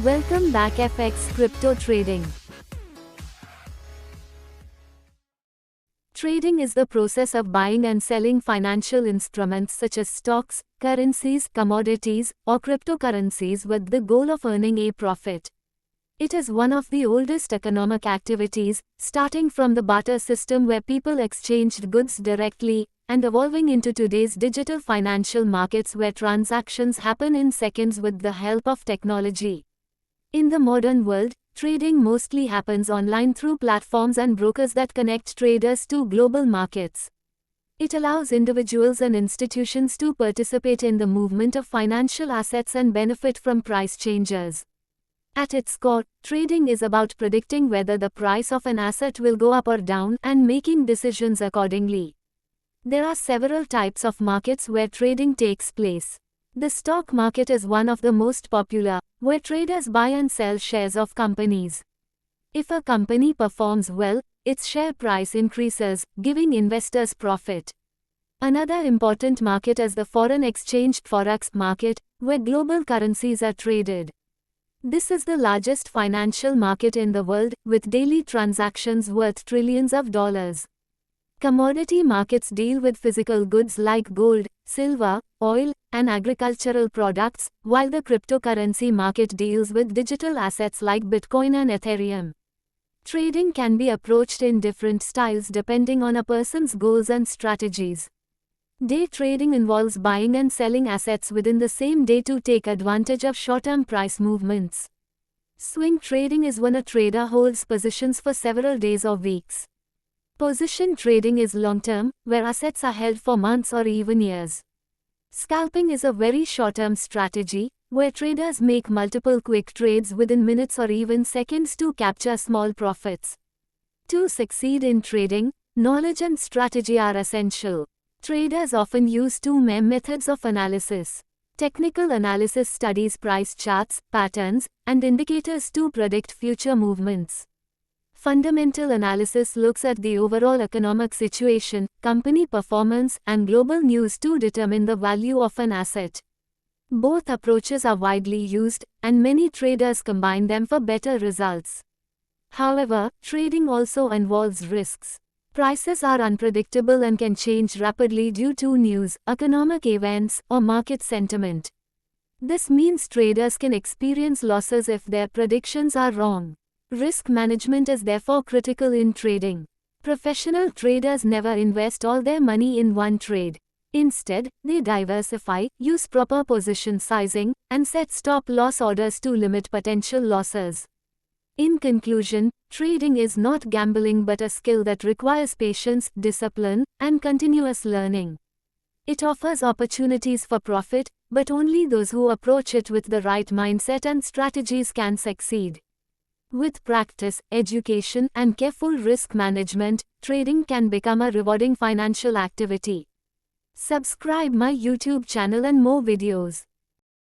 Welcome back FX Crypto Trading. Trading is the process of buying and selling financial instruments such as stocks, currencies, commodities, or cryptocurrencies with the goal of earning a profit. It is one of the oldest economic activities, starting from the barter system where people exchanged goods directly, and evolving into today's digital financial markets where transactions happen in seconds with the help of technology. In the modern world, trading mostly happens online through platforms and brokers that connect traders to global markets. It allows individuals and institutions to participate in the movement of financial assets and benefit from price changes. At its core, trading is about predicting whether the price of an asset will go up or down and making decisions accordingly. There are several types of markets where trading takes place. The stock market is one of the most popular, where traders buy and sell shares of companies. If a company performs well, its share price increases, giving investors profit. Another important market is the foreign exchange forex market, where global currencies are traded. This is the largest financial market in the world, with daily transactions worth trillions of dollars. Commodity markets deal with physical goods like gold, silver, oil, and agricultural products, while the cryptocurrency market deals with digital assets like Bitcoin and Ethereum. Trading can be approached in different styles depending on a person's goals and strategies. Day trading involves buying and selling assets within the same day to take advantage of short-term price movements. Swing trading is when a trader holds positions for several days or weeks. Position trading is long-term, where assets are held for months or even years. Scalping is a very short-term strategy, where traders make multiple quick trades within minutes or even seconds to capture small profits. To succeed in trading, knowledge and strategy are essential. Traders often use two main methods of analysis. Technical analysis studies price charts, patterns, and indicators to predict future movements. Fundamental analysis looks at the overall economic situation, company performance, and global news to determine the value of an asset. Both approaches are widely used, and many traders combine them for better results. However, trading also involves risks. Prices are unpredictable and can change rapidly due to news, economic events, or market sentiment. This means traders can experience losses if their predictions are wrong. Risk management is therefore critical in trading. Professional traders never invest all their money in one trade. Instead, they diversify, use proper position sizing, and set stop-loss orders to limit potential losses. In conclusion, trading is not gambling but a skill that requires patience, discipline, and continuous learning. It offers opportunities for profit, but only those who approach it with the right mindset and strategies can succeed. With practice, education, and careful risk management, trading can become a rewarding financial activity. Subscribe my YouTube channel and more videos.